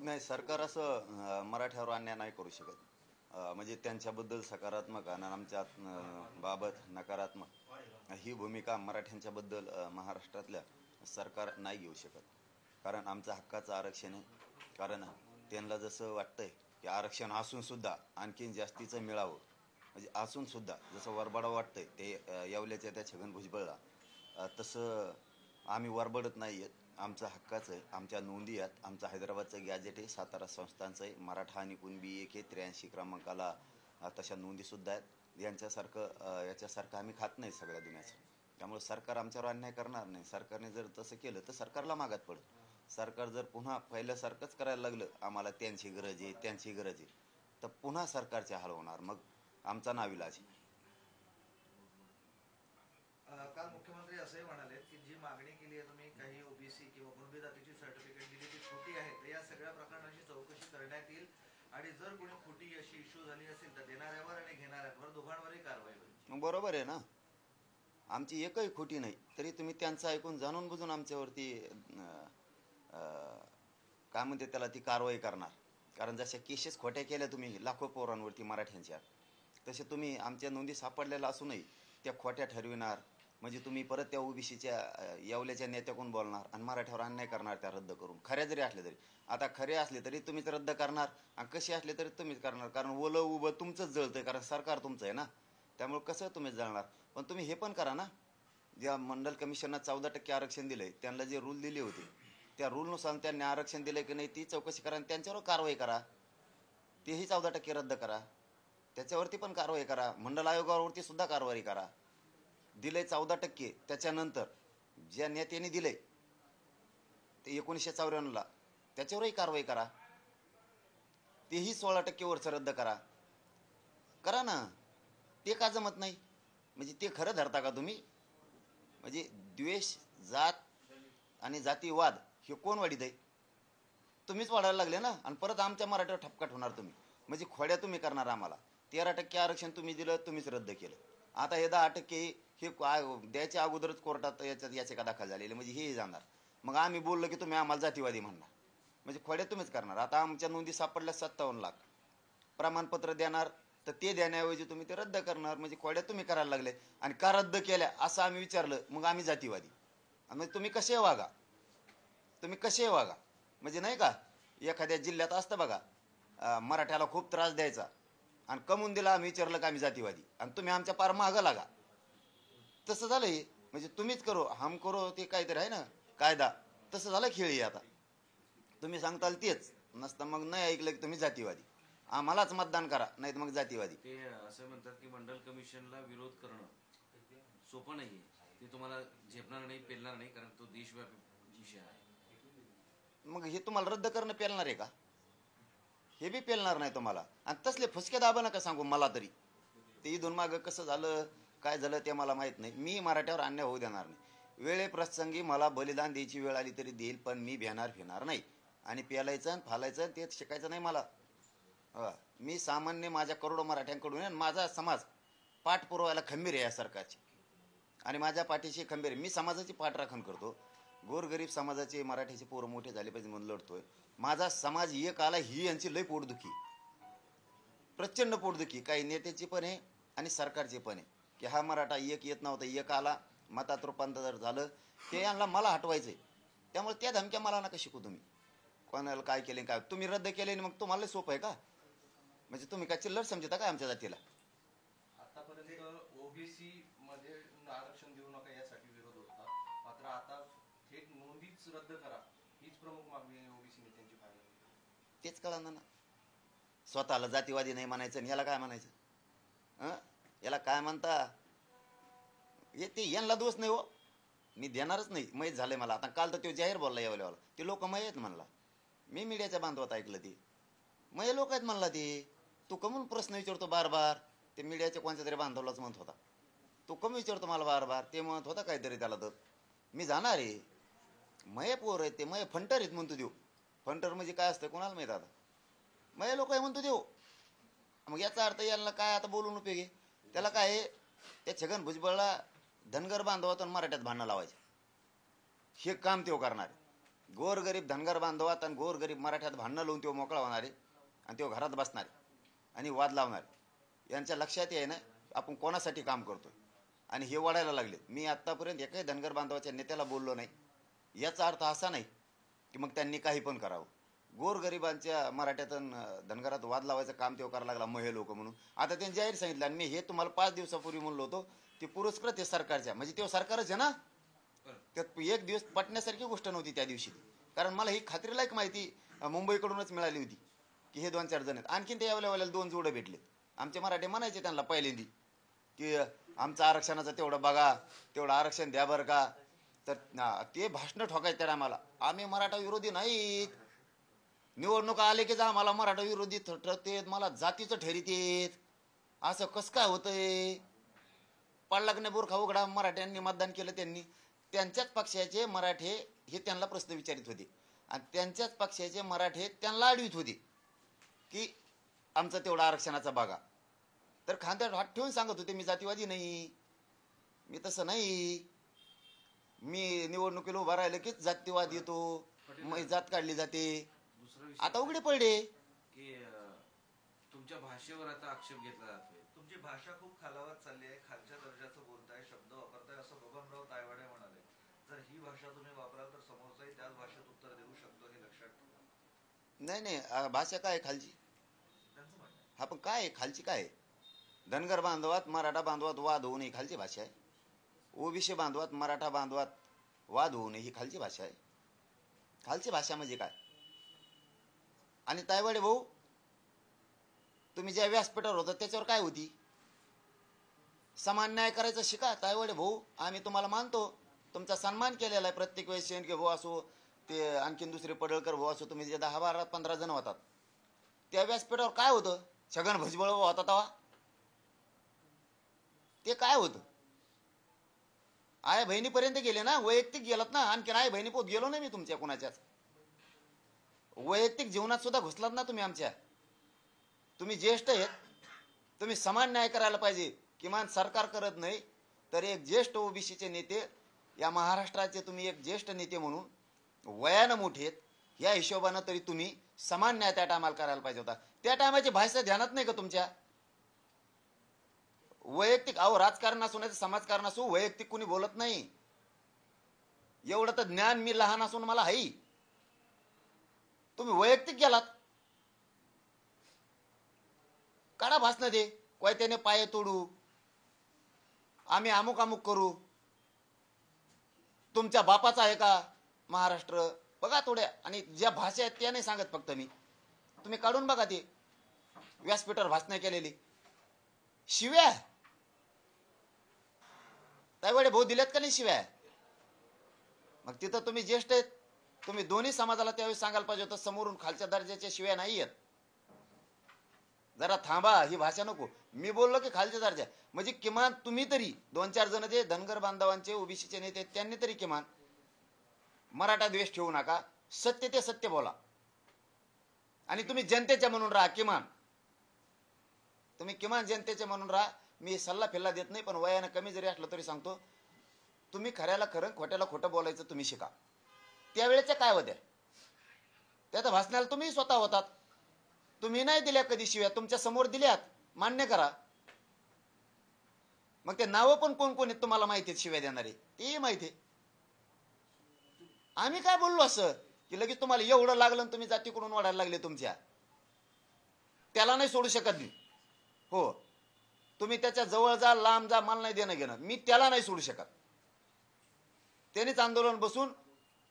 नाही, सरकार असं मराठ्यावर अन्याय नाही करू शकत. म्हणजे त्यांच्याबद्दल सकारात्मक आणि आमच्या बाबत नकारात्मक ही भूमिका मराठ्यांच्याबद्दल महाराष्ट्रातल्या सरकार नाही घेऊ शकत. कारण आमचं हक्काचं आरक्षण आहे. कारण त्यांना जसं वाटतंय की आरक्षण असून सुद्धा आणखीन जास्तीचं मिळावं, म्हणजे असून सुद्धा जसं वरबडा वाटतंय ते येवल्याच्या त्या छगन भुजबळला, तसं आम्ही वरबडत नाही आहेत. आमचं हक्काचं आहे, आमच्या नोंदी आहेत, आमचं हैदराबादचं गॅजेट आहे, सातारा संस्थांचं आहे, मराठा आणि कुणबी एक आहे, 83 क्रमांकाला तशा नोंदीसुद्धा आहेत. याच्यासारखं आम्ही खात नाही सगळ्या दुनियाचं. त्यामुळे सरकार आमच्यावर अन्याय करणार नाही. सरकारने जर तसं केलं तर सरकारला मागात पडेल. सरकार जर पुन्हा पहिल्यासारखंच करायला लागलं, आम्हाला त्यांची गरज आहे त्यांची गरज आहे, तर पुन्हा सरकारचे हाल होणार. मग आमचा नाविलाज आहे. काल मुख्यमंत्री असंही म्हणाले की जी मागणी केली आहे तुम्ही, काही ओबीसी किंवा कुणबी जातीची सर्टिफिकेट दिली ती खोटी आहे, तर या सगळ्या प्रकरणाची चौकशी करण्यात येईल आणि जर कोणी खोटी अशी इश्यू झाली असेल तर देणाऱ्यावर आणि घेणाऱ्यावर दोघांवरही कारवाई होईल. बरोबर आहे ना. आमची एकही खोटी नाही, तरी तुम्ही त्यांचं ऐकून जाणून बुजून आमच्यावरती काय म्हणते त्याला ती कारवाई करणार. कारण जशा केसेस खोट्या केल्या तुम्ही लाखो पोरांवरती मराठ्यांच्या, तसे तुम्ही आमच्या नोंदी सापडलेल्या असूनही त्या खोट्या ठरविणार. म्हणजे तुम्ही परत त्या ओबीसीच्या येवल्याच्या नेत्याकडून बोलणार आणि मराठ्यावर अन्याय करणार त्या रद्द करून. खऱ्या जरी असले तरी, आता खरे असले तरी तुम्हीच रद्द करणार आणि कसे असले तरी तुम्हीच करणार. कारण ओलं उभं तुमचंच जळतंय, कारण सरकार तुमचं आहे ना. त्यामुळे कसं तुम्हीच जळणार. पण तुम्ही हे पण करा ना, ज्या मंडल कमिशननं 14% आरक्षण दिलंय, त्यांना जे रूल दिले होते त्या रूलनुसार त्यांनी आरक्षण दिलंय की नाही ती चौकशी करा आणि त्यांच्यावर कारवाई करा. तेही 14% रद्द करा, त्याच्यावरती पण कारवाई करा. मंडल आयोगावरती सुद्धा कारवाई करा. दिलंय 14%, त्याच्यानंतर ज्या नेत्यांनी दिलंय ते 1994ला त्याच्यावरही कारवाई करा. तेही 16% वरचं रद्द करा. करा ना. ते का जमत नाही? म्हणजे ते खरं धरता का तुम्ही? म्हणजे द्वेष, जात आणि जातीवाद हे कोण वाढीत आहे? तुम्हीच वाढायला लागले ना. आणि परत आमच्या मराठीवर ठपकाट होणार तुम्ही. म्हणजे खोड्या तुम्ही करणार आम्हाला. 13% आरक्षण तुम्ही दिलं, तुम्हीच रद्द केलं. आता हे 10% हे द्यायच्या अगोदरच कोर्टात याचिका दाखल झालेली, म्हणजे हेही जाणार. मग आम्ही बोललो की तुम्ही आम्हाला जातीवादी म्हणणार. म्हणजे खोड्या तुम्हीच करणार. आता आमच्या नोंदी सापडल्या 57 लाख. प्रमाणपत्र देणार तर ते देण्याऐवजी तुम्ही ते रद्द करणार. म्हणजे खोड्या तुम्ही करायला लागले. आणि का रद्द केल्या असं आम्ही विचारलं, मग आम्ही जातीवादी. म्हणजे तुम्ही कसे वागा, तुम्ही कसे वागा. म्हणजे नाही का, एखाद्या जिल्ह्यात असतं बघा, मराठ्याला खूप त्रास द्यायचा आणि कमवून दिला, आम्ही विचारलं का आम्ही जातीवादी, आणि तुम्ही आमच्या पार मागं लागा. तसं झालं हे. म्हणजे तुम्हीच करो हम करो, ते काहीतरी आहे ना कायदा, तसं झालं खेळी. आता तुम्ही सांगताल तेच नसतं, मग नाही ऐकलं की तुम्ही जातीवादी. आम्हालाच मतदान करा, नाही तर मग जातीवादी. ते असं म्हणतात की मंडल कमिशनला विरोध करणं सोपं नाहीये. ते तुम्हाला झेपणार नाही, पेलणार नाही, कारण तो देशव्यापी विषय आहे. मग हे तुम्हाला रद्द करणं पेलणार आहे का? हे बी पेलणार नाही तुम्हाला. आणि तसले फुसके दाबा नका सांगू मला तरी. ते इथून मागं कसं झालं काय झालं ते मला माहीत नाही. मी मराठ्यावर अन्याय होऊ देणार नाही. वेळेप्रसंगी मला बलिदान द्यायची वेळ आली तरी देईल, पण मी भेणार फिरणार नाही. आणि पेलायचं आणि फालायचं ते शिकायचं नाही मला. मी सामान्य माझ्या करोडो मराठ्यांकडून आणि माझा समाज पाठ पुरवायला खंबीर आहे या सरकारची. आणि माझ्या पाठीशी खंबीर आहे. मी समाजाची पाठराखण करतो. गोरगरीब समाजाचे मराठीचे पोरं मोठे झाले पाहिजे म्हणून लढतोय. माझा समाज एक आला ही यांची लय पोटदुखी, प्रचंड पोटदुखी. काही नेत्याची पण आहे आणि सरकारची पण आहे की हा मराठा एक येत नव्हता, एक आला, मतात रूपांतर झालं, ते यांना मला हटवायचंय. त्यामुळे त्या धमक्या मला नका शिकू तुम्ही. कोणाला काय केले काय तुम्ही रद्द केले, मग तुम्हाला सोपं आहे का? म्हणजे तुम्ही काय चिल्लर समजता काय आमच्या जातीला? आतापर्यंत ओबीसी मध्ये आरक्षण देऊ नका यासाठी विरोध होता, मात्र आता थेट नोंदीच रद्द करा हीच प्रमुख मागणी ओबीसी नेत्यांची पाहिजे. तेच कळणार ना. स्वतःला जातीवादी नाही म्हणायचं आणि याला काय म्हणायचं? याला काय म्हणता? हे ते यांना दोष नाही हो. मी देणारच नाही. माहीत झालंय मला. आता काल तर तो जाहीर बोलला यावल्यावाला, ते लोक मय आहेत म्हणला. मी मीडियाच्या बांधवात ऐकलं ते मय लोक आहेत म्हणला. ते तू कमून प्रश्न विचारतो बार बार? ते मीडियाच्या कोणत्या तरी बांधवलाच म्हणत होता. तू कमी विचारतो मला बार बार? ते म्हणत होता काहीतरी त्याला. तर मी जाणार आहे. मय पोर आहेत ते, मय फंटर आहेत म्हणतो देऊ. फंटर म्हणजे काय असतं कोणाला माहीत. आता मय लोक आहे म्हणतो देऊ. मग याचा अर्थ यांना काय आता बोलून उपयोग आहे? त्याला काय त्या छगन भुजबळला धनगर बांधवातून मराठ्यात भांडणं लावायचे, हे काम तेव्हा करणार. गोरगरीब धनगर बांधवात आणि गोरगरीब मराठ्यात भांडणं लावून तो मोकळा होणार आहे आणि तो घरात बसणार आहे आणि वाद लावणार आहे. यांच्या लक्षात आहे ना आपण कोणासाठी काम करतोय आणि हे वाढायला लागले. मी आत्तापर्यंत एकाही धनगर बांधवाच्या नेत्याला बोललो नाही. याचा अर्थ असा नाही की मग त्यांनी काही पण करावं. गोरगरिबांच्या मराठ्यात धनगरात वाद लावायचं काम तेव्हा करायला लागला महे लोक म्हणून. आता त्यांनी जाहीर सांगितलं आणि मी हे तुम्हाला 5 दिवसापूर्वी म्हणलो होतो ते पुरस्कृत आहे सरकारच्या, म्हणजे तेव्हा सरकारच आहे ना. त्यात एक दिवस पटण्यासारखी गोष्ट नव्हती त्या दिवशी, कारण मला ही खात्रीलायक माहिती मुंबईकडूनच मिळाली होती की हे 2-4 जण आहेत. आणखीन ते यावेळेला 2 जोडे भेटले. आमचे मराठे म्हणायचे त्यांना पहिल्यांदी की आमचं आरक्षणाचं तेवढं बघा, तेवढं आरक्षण द्या बरं का. तर ते भाषणं ठोकायचे आम्हाला. आम्ही मराठा विरोधी नाहीत. निवडणुका आले की आम्हाला मराठा विरोधी ठरतेत, मला जातीचं ठरीतेत. असं कसं काय होतंय? पाडलाकने बुरखा उघडा मराठ्यांनी मतदान केलं. त्यांच्याच पक्षाचे मराठे हे त्यांना प्रश्न विचारित होते आणि त्यांच्याच पक्षाचे मराठे त्यांना अडवित होते की आमचं तेवढं आरक्षणाचा बघा. तर खांद्यावर हात ठेवून सांगत होते मी जातीवादी नाही, मी तसं नाही. मी निवडणुकीला उभा राहिलं की जातीवाद येतो, मग जात काढली जाते. दुसरा विषय आता उघडे पडले की तुमच्या भाषेवर आता आक्षेप घेतला जातोय. तुमची भाषा खूप खालावत चालली आहे, खालच्या दर्जाचं बोलताय, शब्द वापरताय असं बबनराव तायवाडे म्हणाले. जर ही भाषा तुम्ही वापराल तर समोरचाही त्याच भाषेत उत्तर देऊ शकतो, हे लक्षात ठेवा. नाही भाषा काय आहे खालची? त्यांचं म्हणणं आहे. हा पण काय आहे खालची? काय आहे? धनगर बांधवात मराठा बांधवात वाद होऊ नये खालची भाषा आहे. ओबीसी बांधवात मराठा बांधवात वाद होऊ नये ही खालची भाषा आहे. खालची भाषा म्हणजे काय? आणि तायवाडे भाऊ तुम्ही ज्या व्यासपीठावर होता त्याच्यावर काय होती? समान न्याय करायचं शिका तायवाडे भाऊ. आम्ही तुम्हाला मानतो, तुमचा सन्मान केलेला आहे प्रत्येक वेळेस. शेंडके भाऊ असो, ते आणखीन दुसरे पडळकर भाऊ असो, तुम्ही जे 10, 12, 15 जण होतात त्या व्यासपीठावर काय होतं? छगन भुजबळ होता तेव्हा ते काय होतं? आय बहिणीपर्यंत गेले ना, वैयक्तिक गेलात ना. आणखीन आय बहिणी पोत गेलो नाही मी तुमच्या कुणाच्याच. वैयक्तिक जीवनात सुद्धा घुसलात ना तुम्ही आमच्या. तुम्ही ज्येष्ठ आहेत, तुम्ही समान न्याय करायला पाहिजे. किमान सरकार करत नाही तर एक ज्येष्ठ ओबीसीचे नेते, या महाराष्ट्राचे तुम्ही एक ज्येष्ठ नेते म्हणून वयानं मोठे आहेत, या हिशोबानं तरी तुम्ही समान न्याय त्या टायमाला करायला पाहिजे होता. त्या टायमाची भाषा ध्यानात नाही का तुमच्या? वैयक्तिक राजकारण असू नाही समाजकारण असू, वैयक्तिक कुणी बोलत नाही. एवढं तर ज्ञान मी लहान असून मला हाई. तुम्ही वैयक्तिक गेलात. काढा भाषण दे, कोयत्याने पाय तोडू, आम्ही अमुक अमुक करू. तुमच्या बापाचा आहे का महाराष्ट्र? बघा थोड्या. आणि ज्या भाषा आहेत त्या नाही सांगत फक्त मी. तुम्ही काढून बघा ते व्यासपीठावर भाषण केलेली. शिव्या तायवाडे भाऊ दिल्यात का नाही शिव्या? मग तिथं तुम्ही ज्येष्ठ आहेत, तुम्ही दोन्ही समाजाला त्यावेळी सांगायला पाहिजे होतं. समोरून खालच्या दर्जाच्या शिव्या नाही आहेत. जरा थांबा, ही भाषा नको. मी बोललो की खालच्या दर्जा, म्हणजे किमान तुम्ही तरी 2-4 जण जे धनगर बांधवांचे ओबीसीचे नेते त्यांनी तरी किमान मराठा द्वेष ठेवू नका. सत्य ते सत्य बोला. आणि तुम्ही जनतेच्या म्हणून राहा. तुम्ही किमान जनतेचे म्हणून राहा. मी सल्ला फिल्ला देत नाही, पण वयानं कमी जरी असलं तरी सांगतो, तुम्ही खऱ्याला खरं खोट्याला खोटं बोलायचं तुम्ही शिका. त्यावेळेच्या काय होत्या त्या भाषणाला तुम्ही स्वतः होतात. तुम्ही नाही दिल्या कधी शिव्या, तुमच्या समोर दिल्यात, मान्य करा. मग ते नावं पण कोण कोण आहेत तुम्हाला माहिती आहेत शिव्या देणारे, तेही माहिती आहे. आम्ही काय बोललो असं की लगेच तुम्हाला एवढं लागलं तुम्ही जातीकडून वाढायला लागले तुमच्या? त्याला नाही सोडू शकत मी. हो, तुम्ही त्याच्या जवळ जा, लांब जा, मला नाही देणं घेणं. मी त्याला नाही सोडू शकत. त्यांनीच आंदोलन बसून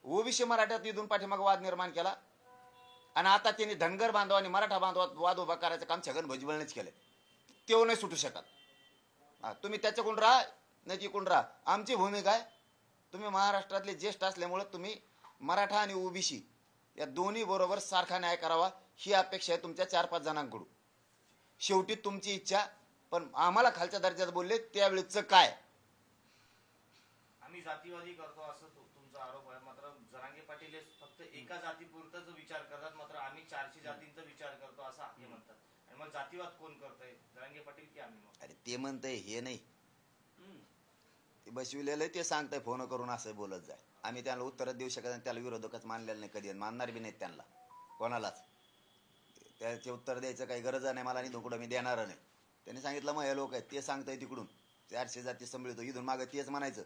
ओबीसी मराठ्यात इथून पाठीमाग वाद निर्माण केला आणि आता त्यांनी धनगर बांधव आणि मराठा बांधवात वाद उभा करायचं काम छगन भुजबळनेच केलंय. तेव्हा नाही सुटू शकत. तुम्ही त्याच्याकडून राहा नाही तिकडून राहा. आमची भूमिका आहे, तुम्ही महाराष्ट्रातले ज्येष्ठ असल्यामुळे तुम्ही मराठा आणि ओबीसी या दोन्ही बरोबर सारखा न्याय करावा ही अपेक्षा आहे तुमच्या 4-5 जणांकडून. शेवटी तुमची इच्छा. पण आम्हाला खालच्या दर्जात बोलले त्यावेळेच काय? आम्ही जातीवादी करतो असं तुमचा आरोप आहे. मात्र जरांगे पाटील फक्त एका जातीपुरताच विचार करतात, मात्र आम्ही 400 जातींचा विचार करतो असं ते म्हणतात. आणि मग जातीवाद कोण करतंय, जरांगे पाटील की आम्ही? अरे ते म्हणतंय हे नाही, ते बसविलेलं ते सांगताय फोन करून असं बोलत जाय. आम्ही त्यांना उत्तरच देऊ शकत नाही, त्याला विरोधकच मानलेलं नाही कधी, मानणार बी नाहीत त्यांना कोणालाच. त्याचे उत्तर द्यायचं काही गरज नाही मला, आणि धोकडं मी देणार नाही. त्यांनी सांगितलं मग हे लोक आहेत ते सांगताय तिकडून 400 जाती संभळतो, इथून मागं तेच म्हणायचं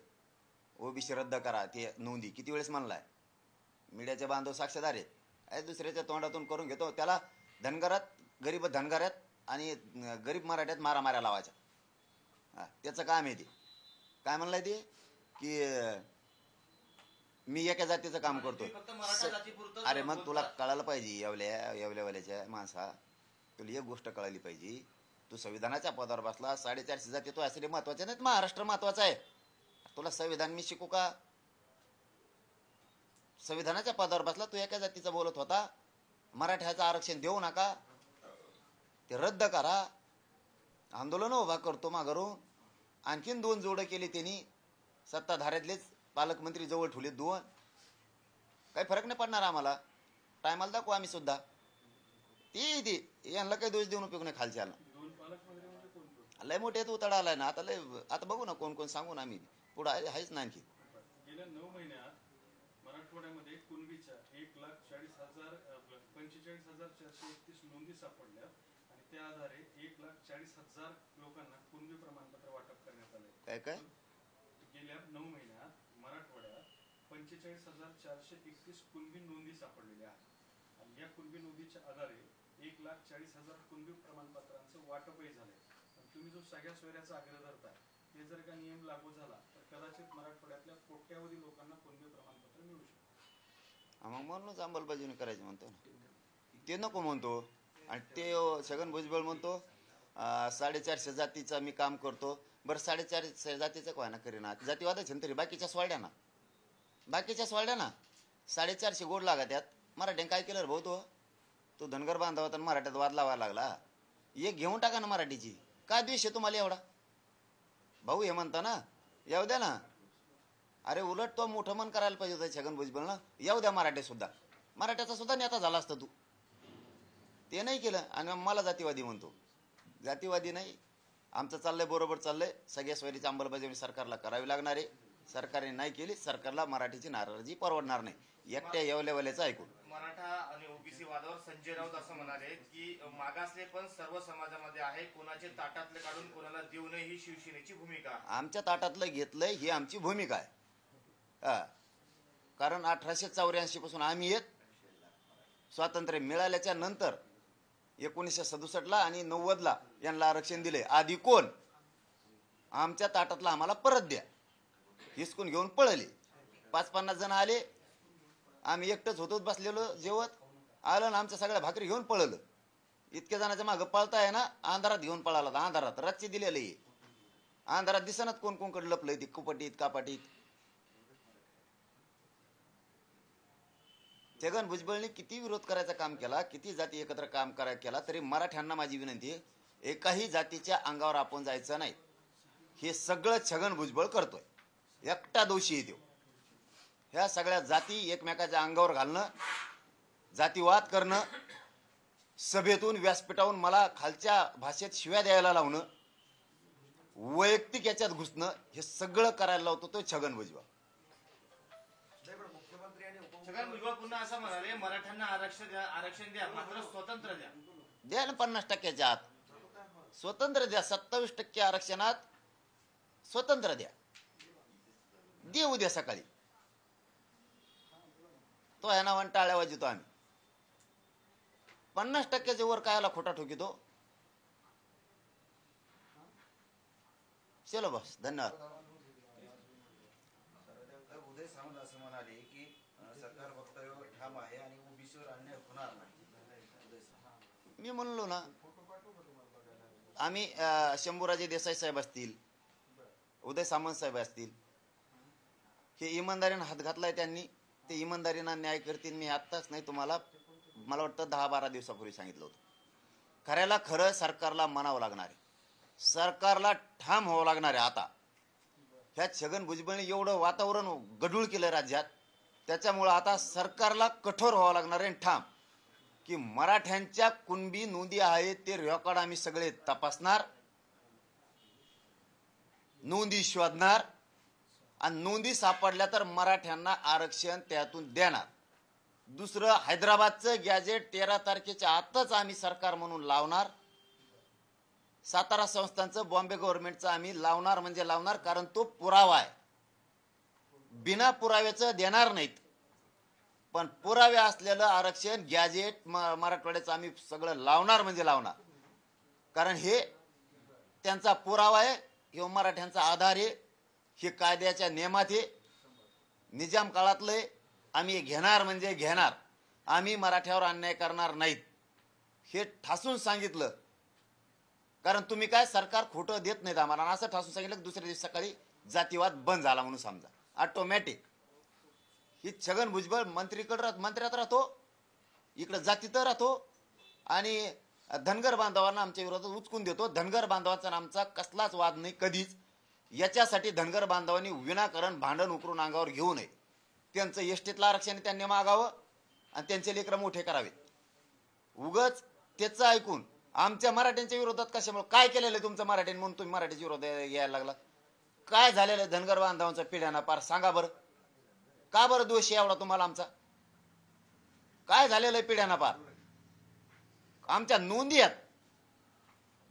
ओबीसी रद्द करा, ते नोंदी किती वेळेस म्हणलाय. मीडियाचे बांधव साक्षीदार आहेत. दुसऱ्याच्या तोंडातून करून घेतो. त्याला धनगरात, गरीब धनगरात आणि गरीब मराठ्यात मारामाऱ्या लावायच्या. त्याचं काम आहे ते. काय म्हणलंय ते की मी एका जातीचं काम करतो. फक्त मराठा जातीपुरतं अरे मग तुला कळायला पाहिजे, येवल्यावाल्याच्या माणसा, तुला एक गोष्ट कळाली पाहिजे. तू संविधानाच्या पदावर बसला, 450 जाती तो असले महत्वाचे नाहीत, महाराष्ट्र महत्वाचा आहे. तुला संविधान मी शिकू का? संविधानाच्या पदावर बसला, तू एका जातीचा बोलत होता. मराठ्याचं आरक्षण देऊ नका, ते रद्द करा, आंदोलन उभा करतो माघारून. आणखीन 2 जोडं केली त्यांनी, सत्ताधाऱ्यातलेच पालकमंत्री जवळ ठेवले 2. काही फरक नाही पडणार आम्हाला, टायमाला दाखवू आम्ही सुद्धा. ती यांना काही दोष देऊन उपयोग नाही खालच्याला. लय मोठे उताडा आलाय ना आता, आता बघू ना कोण कोण सांगू ना आम्ही, पुढे आहेच ना आणखी. गेल्या 9 महिन्यात मराठवाड्यामध्ये कुणबीच्या 1,45,431 नोंदी सापडल्या आणि त्या आधारे 1,40,000 लोकांना कुणबी प्रमाणपत्र वाटप करण्यात आले. काय गेल्या 9 महिन्यात मराठवाड्यात 45,431 कुणबी नोंदी सापडलेल्या आहेत आणि या कुणबी नोंदीच्या आधारे 1,40,000 कुणबी प्रमाणपत्रांचं वाटपही झालंय. तुम्ही जो सगळ्या सोयऱ्याचा आग्रह धरताय, ते जर का नियम लागू झाला तर कदाचित मराठवाड्यातल्या कोट्यावधी लोकांना कुणबी प्रमाणपत्र मिळू शकतं. मग म्हणूनच अंमलबजावणी करायची म्हणतो ना, ते नको म्हणतो. आणि ते छगन भुजबळ म्हणतो 450 जातीचा मी काम करतो. बरं 450 जातीचं काय ना करीना, जातीवादाच तरी बाकीच्या सोडल्या ना, 450 गोड लागा त्यात. मराठ्याने काय केलं रे भाऊ, तो धनगर बांधव होता, मराठ्यात वाद लावायला लागला. एक घेऊन टाका ना मराठीची, काय द्वेष आहे तुम्हाला एवढा भाऊ? हे म्हणता ना येऊ द्या ना. अरे उलट तो मोठं मन करायला पाहिजे होतं छगन भुजबळ ना, येऊ द्या मराठे सुद्धा, मराठ्याचा सुद्धा नेता झाला असता तू. ते नाही केलं आणि मला जातीवादी म्हणतो. जातीवादी नाही, आमचं चाललंय बरोबर चाललंय. सगळ्या सोयरीची अंमलबजावणी सरकारला करावी लागणार आहे. सरकारने नाही केली, सरकारला मराठीची नाराजी परवडणार नाही. एकट्या येवल्यावाल्याचं ऐकून मराठा आणि ओबीसी वादावर संजय राऊत असं म्हणाले की मागासले पण सर्व समाजामध्ये आहे, कोणाचे ताटातले काढून कोणाला देऊ नये ही शिवसेनेची भूमिका. आमच्या ताटातलं घेतलंय ही आमची भूमिका आहे. कारण 1884 पासून आम्ही येत, स्वातंत्र्य मिळाल्याच्या नंतर 1967 आणि 90 यांना आरक्षण दिले. आधी कोण? आमच्या ताटातला आम्हाला परत द्या, हिसकून घेऊन पळले. 50-50 जण आले, आम्ही एकटंच होतो बसलेलो जेवत, आलं ना आमच्या सगळ्या भाकरी घेऊन पळलं. इतक्या जणांच्या मागं पळताय ना, अंधारात घेऊन पळाला. अंधारात रातची दिलेलं आहे, अंधारात दिसनात कोण कोणकडे लपलंय ती कुपटीत कापाटीत. छगन भुजबळने किती विरोध करायचा काम केला, किती जाती एकत्र काम करायला केला, तरी मराठ्यांना माझी विनंती आहे, एकाही जातीच्या अंगावर आपण जायचं नाही. हे सगळं छगन भुजबळ करतोय, एकटा दोषी आहे तो. ह्या सगळ्या जाती एकमेकाच्या अंगावर घालणं, जातीवाद करणं, सभेतून व्यासपीठावरून मला खालच्या भाषेत शिव्या द्यायला लावणं, वैयक्तिक याच्यात घुसणं, हे सगळं करायला लावतो तो छगन भुजबळ. छगन भुजबळ पुन्हा असं म्हणाले मराठ्यांना आरक्षण द्या, मात्र स्वतंत्र द्या. द्या ना 50% आत स्वतंत्र द्या. 27% आरक्षणात स्वतंत्र द्या, दे उद्या सकाळी. तो ह्या नावाने टाळ्या वाजवतो आम्ही. 50%च्या वर कायला खोटा ठोकितो. चलो बस, धन्यवाद. उदय सामंत असं म्हणाले की सरकार वक्तव्य ठाम आहे आणि ओबीसीवर अन्याय होणार नाही. मी म्हणलो ना, आम्ही शंभूराजे देसाई साहेब असतील, उदय सामंत साहेब असतील, हे इमानदारीनं हात घातलाय त्यांनी, ते इमानदारीनं न्याय करतील. मी आत्ताच नाही, तुम्हाला मला वाटतं 10-12 दिवसापूर्वी सांगितलं होतं. खऱ्याला खरं सरकारला म्हणावं लागणार आहे, सरकारला ठाम व्हावं लागणार आहे. आता ह्या छगन भुजबळने एवढं वातावरण गढूळ केलं राज्यात, त्याच्यामुळं आता सरकारला कठोर व्हावं लागणार आहे, ठाम, की मराठ्यांच्या कुणबी नोंदी आहेत ते रेकॉर्ड आम्ही सगळे तपासणार, नोंदी शोधणार आणि नोंदी सापडल्या तर मराठ्यांना आरक्षण त्यातून देणार. दुसरं, हैदराबादचं गॅजेट 13 तारखेच्या आतच आम्ही सरकार म्हणून लावणार. सातारा संस्थांचं, बॉम्बे गव्हर्नमेंटचं आम्ही लावणार म्हणजे लावणार, कारण तो पुरावा आहे. बिना पुराव्याचं देणार नाहीत, पण पुरावे असलेलं आरक्षण गॅजेट मराठवाड्याचं आम्ही सगळं लावणार म्हणजे लावणार, कारण हे त्यांचा पुरावा आहे, हे मराठ्यांचा आधार आहे, हे कायद्याच्या नियमात आहे, निजाम काळातलं आहे. आम्ही हे घेणार म्हणजे घेणार, आम्ही मराठ्यावर अन्याय करणार नाहीत, हे ठासून सांगितलं. कारण तुम्ही काय, सरकार खोटं देत नाहीत आम्हाला, आणि असं ठासून सांगितलं की दुसऱ्या दिवशी सकाळी जातीवाद बंद झाला म्हणून समजा, ऑटोमॅटिक. ही छगन भुजबळ मंत्र्यात राहतो, इकडं जातीत राहतो, आणि धनगर बांधवांना आमच्या विरोधात उचकून देतो. धनगर बांधवांचा आमचा कसलाच वाद नाही कधीच. याच्यासाठी धनगर बांधवांनी विनाकारण भांडण उकरून अंगावर घेऊ नये. त्यांचं एसटीतलं आरक्षण त्यांनी मागावं आणि त्यांचे लेकरं मोठे करावेत. उगच त्याचं ऐकून आमच्या मराठ्यांच्या विरोधात कशामुळे, काय केलेलं आहे तुमचं मराठ्यांनी म्हणून तुम्ही मराठीच्या विरोध यायला लागला? काय झालेलं आहे धनगर बांधवांचा पिढ्याना पार, सांगा बरं. का बरं दोष एवढा तुम्हाला आमचा? काय झालेलं आहे पिढ्याना पार? आमच्या नोंदी आहेत,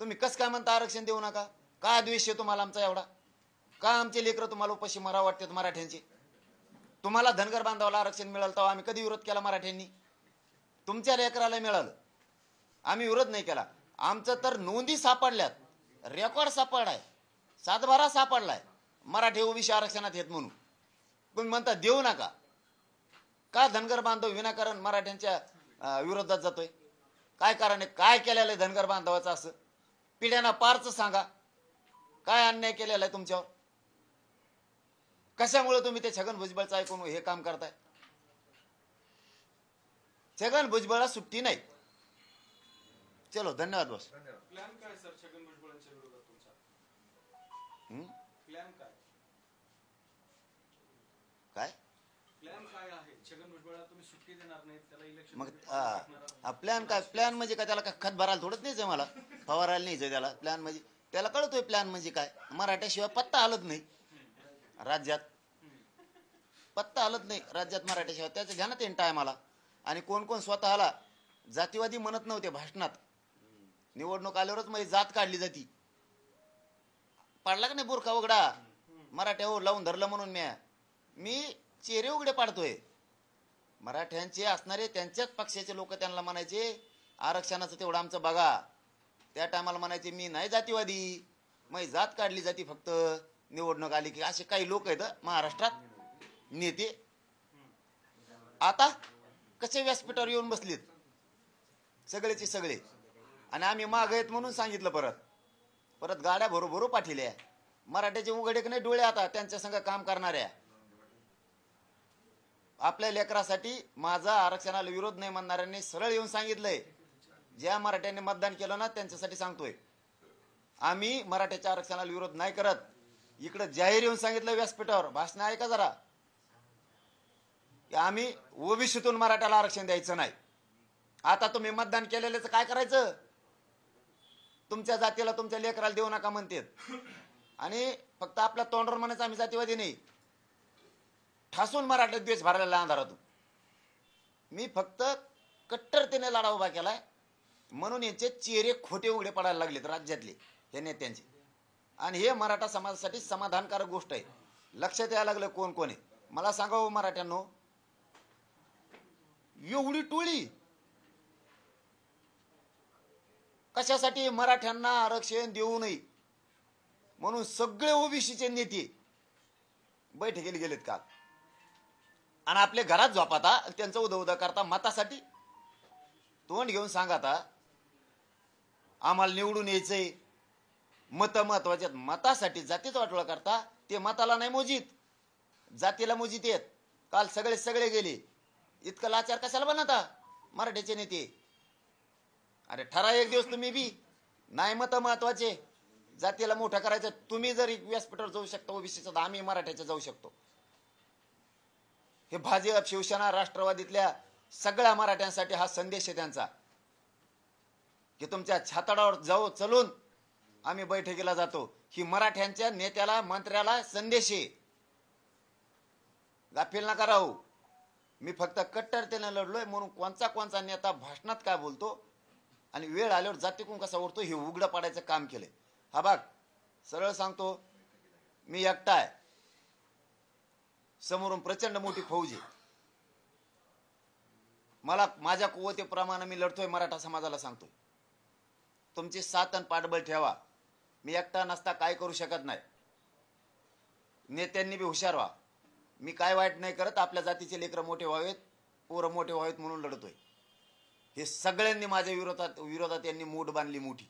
तुम्ही कसं काय म्हणता आरक्षण देऊ नका? काय द्वेष आहे तुम्हाला आमचा एवढा? का आमचे लेकरं तुम्हाला उपाशी मराव वाटतात मराठ्यांचे? तुम्हाला धनगर बांधवाला आरक्षण मिळालं तेव्हा आम्ही कधी विरोध केला मराठ्यांनी? तुमच्या लेकराला मिळालं, आम्ही विरोध नाही केला. आमचं तर नोंदी सापडल्यात, रेकॉर्ड सापडलाय, सातबारा सापडलाय मराठी ओबीसी आरक्षणात येत म्हणून. तुम्ही म्हणता देऊ नका. का धनगर बांधव विनाकारण मराठ्यांच्या विरोधात जातोय? काय कारण आहे? काय केलेलं आहे धनगर बांधवाचं असं? पिढ्यांना पारच सांगा, काय अन्याय केलेला आहे तुमच्यावर? कशामुळे तुम्ही ते छगन भुजबळचं ऐकून हे काम करताय? छगन भुजबळला सुट्टी नाही. चलो, धन्यवाद बस. प्लॅन काय सर छगन भुजबळांच्या विरोधात तुमचा? प्लॅन काय? काय प्लॅन काय आहे? छगन भुजबळला तुम्ही सुट्टी देणार नाही, त्याला इलेक्शन मग प्लॅन काय? प्लॅन म्हणजे काय? त्याला काय खत भरायला थोडंच न्यायचंय मला, फवारायला न्यायचंय त्याला? प्लॅन म्हणजे त्याला कळतोय प्लॅन म्हणजे काय? मराठ्याशिवाय पत्ता हलत नाही राज्यात, पत्ता हलत नाही राज्यात मराठ्याशिवाय. त्याचं ध्यानात येईन टायमाला. आणि कोण कोण स्वतःला जातीवादी म्हणत नव्हते भाषणात, निवडणूक आल्यावरच मग जात काढली जाती. पाडला का नाही बुरखा उघडा मराठ्यावर लावून धरलं म्हणून मी चेहरे उघडे पाडतोय. मराठ्यांचे असणारे त्यांच्याच पक्षाचे लोक त्यांना म्हणायचे आरक्षणाचं तेवढं आमचं बघा. त्या टायमाला म्हणायचे मी नाही जातीवादी, मग जात काढली जाती फक्त निवडणूक आली की. असे काही लोक आहेत महाराष्ट्रात नेते. आता कसे व्यासपीठावर येऊन बसलेत सगळेचे सगळे, आणि आम्ही माग आहेत म्हणून सांगितलं. परत गाड्या भरू पाठिल्या. मराठ्याचे उघडे की नाही डोळे आता त्यांच्या संग काम करणाऱ्या. आपल्या लेकरासाठी माझा आरक्षणाला विरोध नाही म्हणणाऱ्यांनी सरळ येऊन सांगितलंय. ज्या मराठ्यांनी मतदान केलं ना त्यांच्यासाठी सांगतोय, आम्ही मराठ्याच्या आरक्षणाला विरोध नाही करत. इकडे जाहीर येऊन सांगितलं व्यासपीठावर, भाषण ऐका जरा, की आम्ही ओबीसीतून मराठ्याला आरक्षण द्यायचं नाही. आता तुम्ही मतदान केलेल्याचं काय करायचं? तुमच्या जातीला तुमच्या लेकराला देऊ नका म्हणतात, आणि फक्त आपल्या तोंडावर म्हणायचं आम्ही जातीवादी नाही. ठासून मराठा द्वेष भरलेला अंधारातून मी फक्त कट्टरतेने लढा उभा केलाय म्हणून यांचे चेहरे खोटे उघडे पडायला लागलेत राज्यातले हे नेत्यांचे. आणि हे मराठा समाजासाठी समाधानकारक गोष्ट आहे. लक्षात यायला लागलं कोण कोण आहे. मला सांगा हो मराठ्यांनो, एवढी टोळी कशासाठी? मराठ्यांना आरक्षण देऊ नये म्हणून सगळे ओबीसीचे नेते बैठकीला गेलेत का? आणि आपल्या घरात झोपाता त्यांचं उदा करता मतासाठी. तोंड घेऊन सांगाता आम्हाला निवडून यायचंय, मत महत्वाचे. मतासाठी जातीचा वाटोळा करता. ते मताला नाही मोजीत, जातीला मोजीत येत. काल सगळे गेले. इतकं लाचार कशाला बनवता मराठ्याचे नेते? अरे ठरा एक दिवस तुम्ही बी. नाही मत महत्वाचे, जातीला मोठं करायचं. तुम्ही जर व्यासपीठावर जाऊ शकता ओबीसीचं, तर आम्ही मराठ्याच्या जाऊ शकतो. हे भाजप, शिवसेना, राष्ट्रवादीतल्या सगळ्या मराठ्यांसाठी हा संदेश आहे त्यांचा, की तुमच्या छाताडावर जाऊ चलून आम्ही बैठकीला जातो. ही मराठ्यांच्या नेत्याला, मंत्र्याला संदेश आहे. गाफील नका राहू. मी फक्त कट्टरतेने लढलोय म्हणून कोणचा नेता भाषणात काय बोलतो आणि वेळ आल्यावर जातीकून कसा उडतो हे उघडं पाडायचं काम केलंय. हा बघ, सरळ सांगतो, मी एकटा आहे, समोरून प्रचंड मोठी फौज आहे. मला माझ्या कुवतेप्रमाणे मी लढतोय, मराठा समाजाला सांगतोय. तुमची साथ आणि पाठबळ ठेवा. मी एकटा नसता काय करू शकत नाही. नेत्यांनी बी हुशार व्हा. मी काय वाईट नाही करत, आपल्या जातीचे लेकरं मोठे व्हावेत, पोरं मोठे व्हावेत म्हणून लढतोय. हे सगळ्यांनी माझ्या विरोधात यांनी मूठ बांधली मोठी.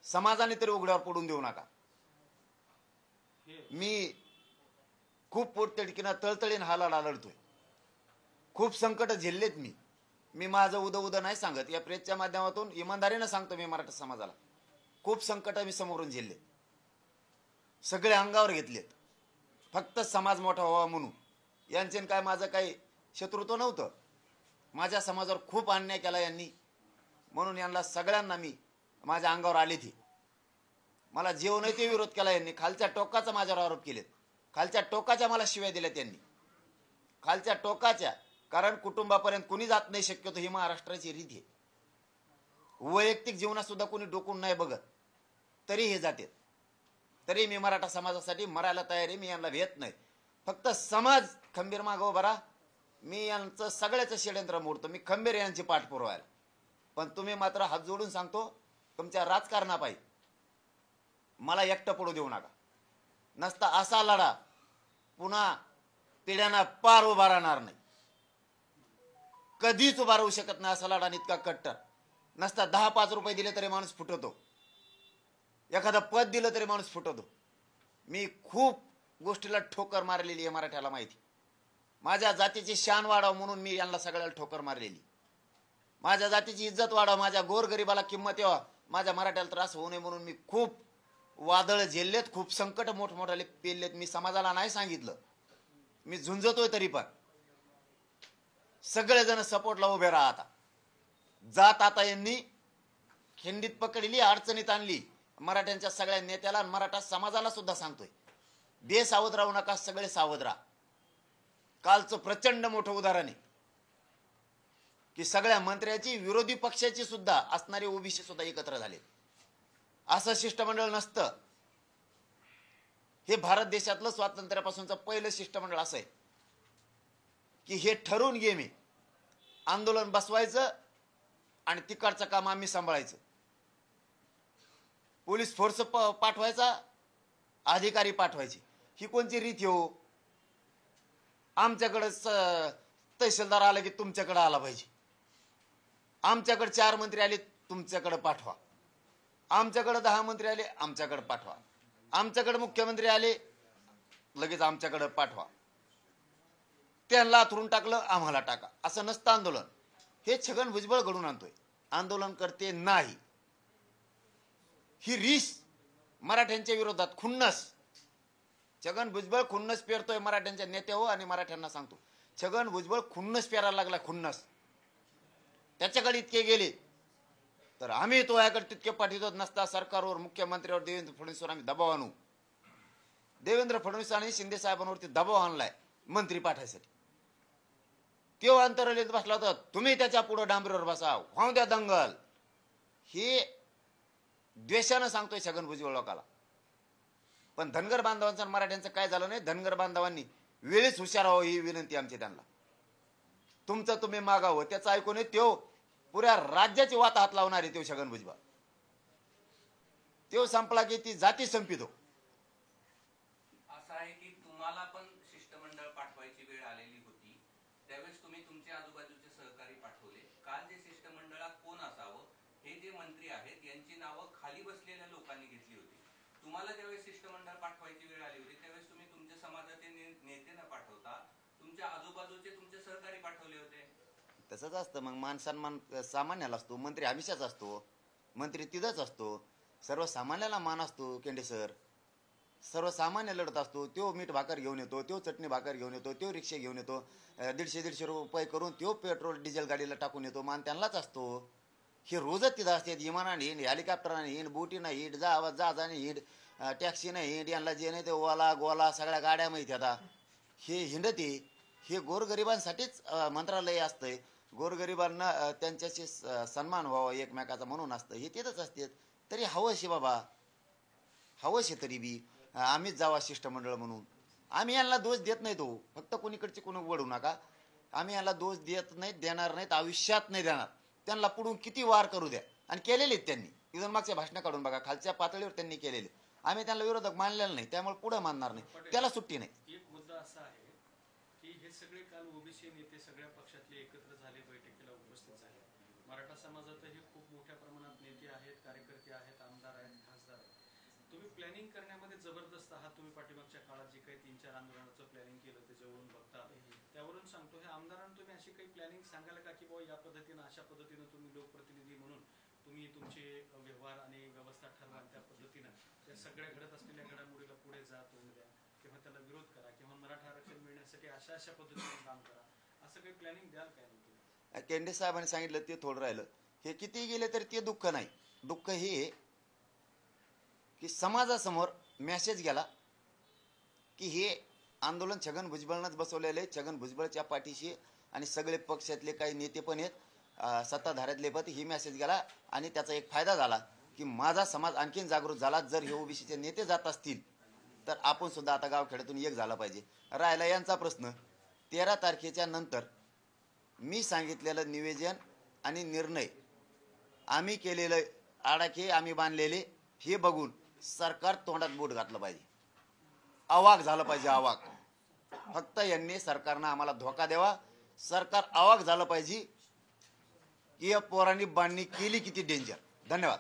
समाजाने तरी उघड्यावर पडून देऊ नका. मी खूप पोटतिडकीनं तळतळीन हा लढा लढतोय. खूप संकट झेललेत मी माझं उदं नाही सांगत. या प्रेसच्या माध्यमातून इमानदारीनं सांगतो, मी मराठा समाजाला खूप संकट मी समोरून झेलले, सगळे अंगावर घेतलेत, फक्त समाज मोठा व्हावा म्हणून. यांचे काय माझं काही शत्रुत्व नव्हतं. माझ्या समाजावर खूप अन्याय केला यांनी, म्हणून यांना सगळ्यांना मी माझ्या अंगावर आले ती. मला जेवण ते विरोध केला यांनी. खालच्या टोकाचा माझ्यावर आरोप केलेत. खालच्या टोकाच्या मला शिव्या दिल्या त्यांनी, खालच्या टोकाच्या. कारण कुटुंबापर्यंत कुणी जात नाही शक्यतो, ही महाराष्ट्राची रीत आहे. वैयक्तिक जीवनात सुद्धा कोणी डोकून नाही बघत, तरी हे जाते. तरी मी मराठा समाजासाठी मरायला तयार आहे. मी यांना भेट नाही. फक्त समाज खंबीर मागं उभा राहा. मी यांचं सगळ्याचं षडयंत्र मोडतो. मी खंबीर यांची पाठ पुरवायला. पण तुम्ही मात्र हात जोडून सांगतो, तुमच्या राजकारणापायी मला एकटं पडू देऊ नका. नसता असा लढा पुन्हा पिढ्यांना पार उभा राहणार नाही. कधीच उभा राहू शकत नाही असा लढा. इतका कट्टर नसता. 10-5 रुपये दिले तरी माणूस फुटवतो, एखादं पद दिलं तरी माणूस फुटवतो. मी खूप गोष्टीला ठोकर मारलेली आहे, मराठ्याला माहिती. माझ्या जातीची शान वाढावं म्हणून मी यांना सगळ्याला ठोकर मारलेली. माझ्या जातीची इज्जत वाढावं, माझ्या गोरगरिबाला किंमत यावा, माझ्या मराठ्याला त्रास होऊ नये म्हणून मी खूप वादळ झेललेत, खूप संकट मोठमोठाले पेललेत. मी समाजाला नाही सांगितलं, मी झुंजतोय. तरी पण सगळेजण सपोर्टला उभे राहा. आता जात आता यांनी खिंडीत पकडली, अडचणीत आणली. मराठ्यांच्या सगळ्या नेत्याला आणि मराठा समाजाला सुद्धा सांगतोय, बेसावध राहू नका, सगळे सावध राहा. कालचं प्रचंड मोठं उदाहरण आहे की सगळ्या मंत्र्याची, विरोधी पक्षाची सुद्धा असणारे ओबीसी सुद्धा एकत्र झाले. असं शिष्टमंडळ नसतं. हे भारत देशातलं स्वातंत्र्यापासूनचं पहिलं शिष्टमंडळ असं आहे की हे ठरवून घे, मी आंदोलन बसवायचं आणि तिकडचं काम आम्ही सांभाळायचं. पोलीस फोर्स पाठवायचा, अधिकारी पाठवायचे. ही कोणती रीत हो? आमच्याकडे तहसीलदार आला की तुमच्याकडे आला पाहिजे. आमच्याकडे 4 मंत्री आले, तुमच्याकडे पाठवा. आमच्याकडे 10 मंत्री आले, आमच्याकडे पाठवा. आमच्याकडे मुख्यमंत्री आले, लगेच आमच्याकडे पाठवा. त्यांना अथरून टाकलं, आम्हाला टाका. असं नसतं आंदोलन. हे छगन भुजबळ घडून आणतोय. आंदोलन करते नाही. ही रीस मराठ्यांच्या विरोधात खुन्नस. छगन भुजबळ खुन्नस पेरतोय मराठ्यांच्या नेत्यावर आणि मराठ्यांना सांगतो, छगन भुजबळ खुन्नस पेरायला लागला, खुन्नस. त्याच्याकडे इतके गेले तर आम्ही तो याकडे तितके पाठवत नसता. सरकारवर, मुख्यमंत्र्यावर, देवेंद्र फडणवीसवर आम्ही दबाव आणू. देवेंद्र फडणवीस आणि शिंदे साहेबांवरती दबाव आणलाय मंत्री पाठवायसाठी. तो अंतरालीत बसला होता, तुम्ही त्याच्या पुढे डांबरीवर बसा, व्हाव द्या दंगल. हे द्वेषानं सांगतोय छगन भुजबळ लोकाला. पण धनगर बांधवांचं आणि मराठ्यांचं काय झालं नाही. धनगर बांधवांनी वेळीच हुशार व्हावं ही विनंती आमची त्यांना. तुमचं तुम्ही मागावं, त्याचं ऐकून तो पुऱ्या राज्याची वात हात लावणार आहे. तो छगन भुजबळ तो संपला की ती जाती संपितो. असं आहे की तुम्हाला पण शिष्टमंडळ पाठवायची वेळ आलेली होती, त्यावेळेस तुम्ही तुमचे आजूबाजूचे सहकारी पाठवले. काल जे शिष्टमंडळात कोण असावं, हे जे मंत्री आहेत यांची नावं खाली बसलेल्या लोकांनी घेतली होती. तुम्हाला ज्यावेळेस शिष्टमंडळ पाठवायची वेळ आली होती, त्यावेळेस तुम्ही तुमच्या समाजाचे नेते न पाठवता तुमच्या आजूबाजूचे तुमचे सहकारी पाठवले होते. तसंच असतं मग. मान सन्मान सामान्याला असतो. मंत्री हमेशाच असतो, मंत्री तिथंच असतो. सर्वसामान्याला मान असतो. केंडे सर सर्वसामान्य लढत असतो. तो मीठ भाकर घेऊन येतो, तो चटणी भाकर घेऊन येतो, तो रिक्षा घेऊन येतो. 150-150 रुपये करून तो पेट्रोल डिझेल गाडीला टाकून येतो. मान त्यांनाच असतो. हे रोजच तिथं असते. विमानाने हिंड, हेलिकॉप्टराने हिंड, बोटीनं हिंड, जहाजाने हिंड, टॅक्सीने हिंड. यांना जे नाही ते ओला गोला सगळ्या गाड्या माहिती. आता हे हिंडते हे गोरगरिबांसाठीच मंत्रालय असतंय. गोरगरिबांना त्यांच्याशी सन्मान व्हावा एकमेकाचा म्हणून असतं. हे तिथंच असते. तरी हवंशी बाबा, हवंशी तरी बी आम्हीच जावा शिष्टमंडळ म्हणून. आम्ही यांना दोष देत नाही. तो फक्त कोणीकडचे कोणी वळू नका. आम्ही यांना दोष देत नाहीत, देणार नाहीत, आयुष्यात नाही देणार. त्यांना पुढून किती वार करू द्या. आणि केलेलेत त्यांनी. इथून मागच्या भाषणं काढून बघा, खालच्या पातळीवर त्यांनी केलेले. आम्ही त्यांना विरोधक मानलेला नाही, त्यामुळे पुढे मानणार नाही. त्याला सुट्टी नाही. एक मुद्दा असा आहे की हे सगळे काल ओबीसी नेते सगळ्या पक्षातले एकत्र झाले, बैठकीला उपस्थित झाले. मराठा समाजातही खूप मोठ्या प्रमाणात नेते आहेत, कार्यकर्ते आहेत, आमदार आहेत, खासदार आहेत. तुम्ही प्लॅनिंग करण्यामध्ये जबरदस्त आहात. तुम्ही पाठीमागच्या काळात जे काही 3-4 आंदोलनाचं प्लॅनिंग केलं ते जवळून बघता. त्यावरून सांगतो, हे आमदारांना तुम्ही अशी काही प्लॅनिंग सांगाल का की बाबा या पद्धतीनं अशा पद्धतीनं तुम्ही लोकप्रतिनिधी म्हणून तुम्ही तुमचे व्यवहार आणि व्यवस्था ठरवा, त्या पद्धतीनं त्या सगळ्या घडत असलेल्या घडामोडीला पुढे जा, तोंड द्या किंवा त्याला विरोध करा किंवा मराठा आरक्षण मिळण्यासाठी अशा पद्धतीने काम करा, असं काही प्लॅनिंग द्याल काय तुम्ही? केंद्रे साहेबांनी सांगितलं ते थोडं राहिलं. हे किती गेले तरी ते दुःख नाही. दुःख हे की समाजासमोर मेसेज गेला की हे आंदोलन छगन भुजबळनंच बसवलेलं आहे. छगन भुजबळच्या पाठीशी आणि सगळे पक्षातले काही नेते पण आहेत, सत्ताधाऱ्यातले पण. ही मेसेज गेला आणि त्याचा एक फायदा झाला की माझा समाज आणखीन जागृत झाला. जर हे ओबीसीचे नेते जात असतील तर आपण सुद्धा आता गावखेड्यातून एक झाला पाहिजे. राहिला यांचा प्रश्न. 13 तारखेच्या नंतर मी सांगितलेलं निवेदन आणि निर्णय, आम्ही केलेलं आडाखे, आम्ही बांधलेले, हे बघून सरकार तोंडात बोट घातलं पाहिजे. अवाक झालं पाहिजे, अवाक. फक्त यांनी सरकारनं आम्हाला धोका द्यावा. सरकार अवाक झालं पाहिजे की या पोरांनी बांधणी केली किती डेंजर. धन्यवाद.